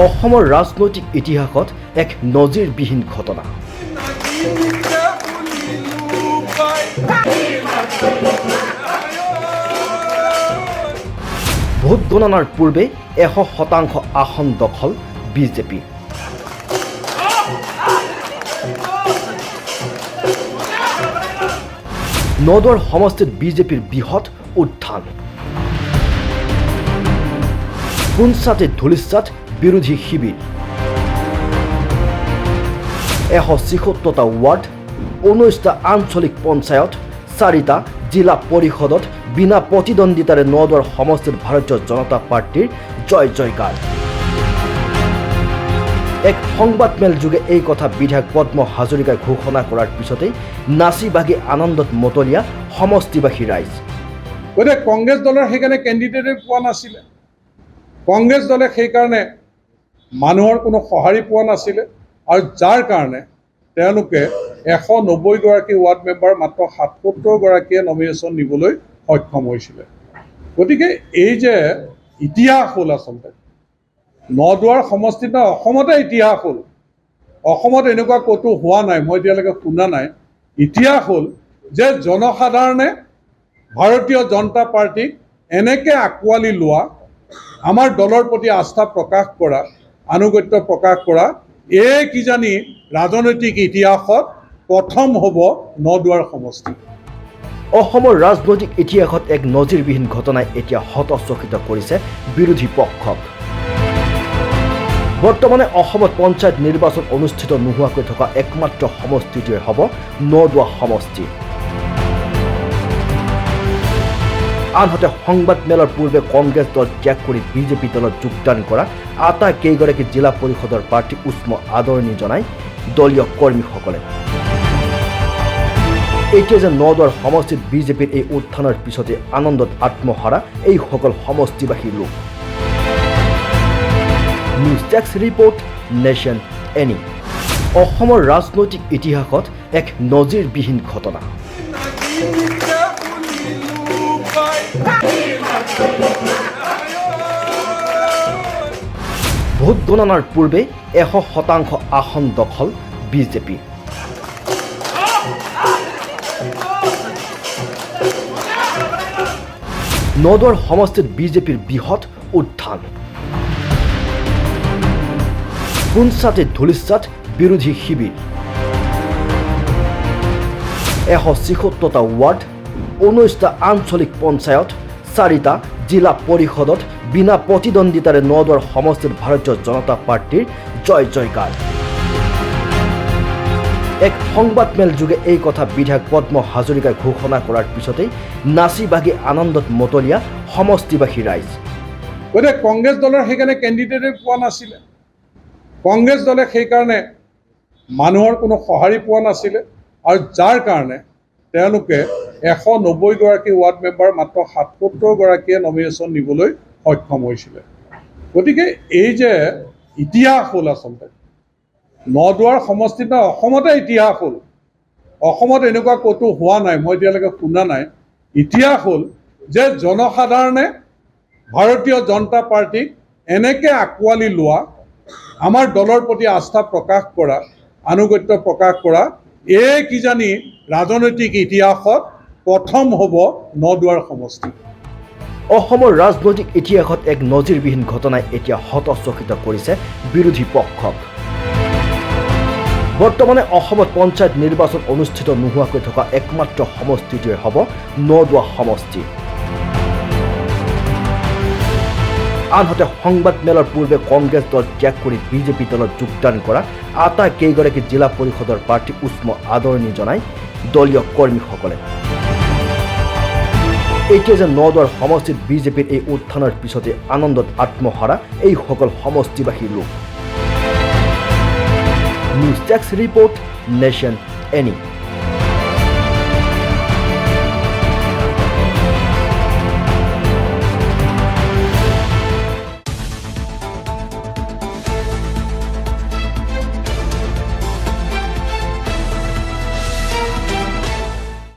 অসমৰ ৰাজনৈতিক ইতিহাসত এক নজিৰবিহীন ঘটনা। ভোট গণনাৰ পূৰ্বে 100% আসন দখল বিজেপি। নদুৱাৰ সমষ্টিত বিজেপিৰ বৃহৎ উত্থান। পুঞ্চাতে ধুলিচাত বিৰোধী শিবিৰ। 176টা ৱাৰ্ড, 19টা আঞ্চলিক পঞ্চায়ত, 4টা জিলা পৰিষদত বিনা প্ৰতিদ্বন্দ্বিতাৰে নদুৱাৰ সমষ্টিত ভাৰতীয় জনতা পাৰ্টিৰ জয় জয়কাৰ। এক সংবাদমেল যোগে এই কথা বিধায়ক পদ্ম হাজৰিকাই ঘোষণা কৰাৰ পিছতেই নাচি বাগি আনন্দত মতলীয়া সমষ্টিবাসী ৰাইজ। গতিকে কংগ্ৰেছ দলৰ সেইকাৰণে কেণ্ডিডেটে পোৱা নাছিলে। কংগ্ৰেছ দলে সেইকাৰণে মানুহৰ কোনো সঁহাৰি পোৱা নাছিলে আৰু যাৰ কাৰণে তেওঁলোকে 190গৰাকী ৱাৰ্ড মেম্বাৰ মাত্ৰ 77গৰাকীয়ে নমিনেশ্যন নিবলৈ সক্ষম হৈছিলে। গতিকে এই যে ইতিহাস হ'ল, আচলতে নদুৱাৰ সমষ্টিত অসমতে ইতিহাস হ'ল। অসমত এনেকুৱা ক'তো হোৱা নাই, মই এতিয়ালৈকে শুনা নাই। ইতিহাস হ'ল যে জনসাধাৰণে ভাৰতীয় জনতা পাৰ্টিক এনেকৈ আঁকোৱালি লোৱা, আমাৰ দলৰ প্ৰতি আস্থা প্ৰকাশ কৰা, আনুগত্য প্ৰকাশ কৰা, এই কিজানি ৰাজনৈতিক ইতিহাসত প্ৰথম হ'ব নদুৱাৰ সমষ্টি। অসমৰ ৰাজনৈতিক ইতিহাসত এক নজিৰবিহীন ঘটনাই এতিয়া হতচকিত কৰিছে বিৰোধী পক্ষক। বৰ্তমানে অসমত পঞ্চায়ত নিৰ্বাচন অনুষ্ঠিত নোহোৱাকৈ থকা একমাত্ৰ সমষ্টিটোৱে হ'ব নদুৱা সমষ্টি। আনহাতে সংবাদমেলৰ পূৰ্বে কংগ্ৰেছ দল ত্যাগ কৰি বিজেপি দলত যোগদান কৰা আটাইকেইগৰাকী জিলা পৰিষদৰ প্ৰাৰ্থী উষ্ম আদৰণি জনাই দলীয় কৰ্মীসকলে। এতিয়া যে নদুৱাৰ সমষ্টিত বিজেপিৰ এই উত্থানৰ পিছতে আনন্দত আত্মহাৰা এইসকল সমষ্টিবাসী লোক। News desk report, nation any. অসমৰ ৰাজনৈতিক ইতিহাসত এক নজিৰবিহীন ঘটনা। ভোট গণনাৰ পূৰ্বে 100% আসন দখল বিজেপি। নদুৱাৰ সমষ্টিত বিজেপিৰ বৃহৎ উত্থান। পুঞ্চাতে ধুলিচাত বিৰোধী শিবিৰ। 176টা ৱাৰ্ড, 19টা আঞ্চলিক পঞ্চায়ত, 4টা জিলা পৰিষদত বিনা প্ৰতিদ্বন্দ্বিতাৰে নদুৱাৰ সমষ্টিত ভাৰতীয় জনতা পাৰ্টিৰ জয় জয়কাৰ। এক সংবাদমেল যোগে এই কথা বিধায়ক পদ্ম হাজৰিকাই ঘোষণা কৰাৰ পিছতেই নাচি বাগি আনন্দত মতলীয়া সমষ্টিবাসী ৰাইজ। গতিকে কংগ্ৰেছ দলৰ সেইকাৰণে কেণ্ডিডেটে পোৱা নাছিলে। কংগ্ৰেছ দলে সেইকাৰণে মানুহৰ কোনো সঁহাৰি পোৱা নাছিলে আৰু যাৰ কাৰণে তেওঁলোকে 190গৰাকী ৱাৰ্ড মেম্বাৰ মাত্ৰ 77গৰাকীয়ে নমিনেশ্যন নিবলৈ সক্ষম হৈছিলে। গতিকে এই যে ইতিহাস হ'ল, আচলতে নদুৱাৰ সমষ্টিত অসমতে ইতিহাস হ'ল। অসমত এনেকুৱা ক'তো হোৱা নাই, মই এতিয়ালৈকে শুনা নাই। ইতিহাস হ'ল যে জনসাধাৰণে ভাৰতীয় জনতা পাৰ্টিক এনেকৈ আঁকোৱালি লোৱা, আমাৰ দলৰ প্ৰতি আস্থা প্ৰকাশ কৰা, আনুগত্য প্ৰকাশ কৰা, এই কিজানি ৰাজনৈতিক ইতিহাসত প্ৰথম হ'ব নদুৱাৰ সমষ্টি। অসমৰ ৰাজনৈতিক ইতিহাসত এক নজিৰবিহীন ঘটনাই এতিয়া হতচকিত কৰিছে বিৰোধী পক্ষক। বৰ্তমানে অসমত পঞ্চায়ত নিৰ্বাচন অনুষ্ঠিত নোহোৱাকৈ থকা একমাত্ৰ সমষ্টিটোৱে হ'ব নদুৱা সমষ্টি। আনহাতে সংবাদমেলৰ পূৰ্বে কংগ্ৰেছ দল ত্যাগ কৰি বিজেপি দলত যোগদান কৰা আটাইকেইগৰাকী জিলা পৰিষদৰ প্ৰাৰ্থী উষ্ম আদৰণি জনাই দলীয় কৰ্মীসকলে। এতিয়া যে নদুৱাৰ সমষ্টিত বিজেপিৰ এই উত্থানৰ পিছতে আনন্দত আত্মহাৰা এইসকল সমষ্টিবাসী লোক। News desk report, nation any.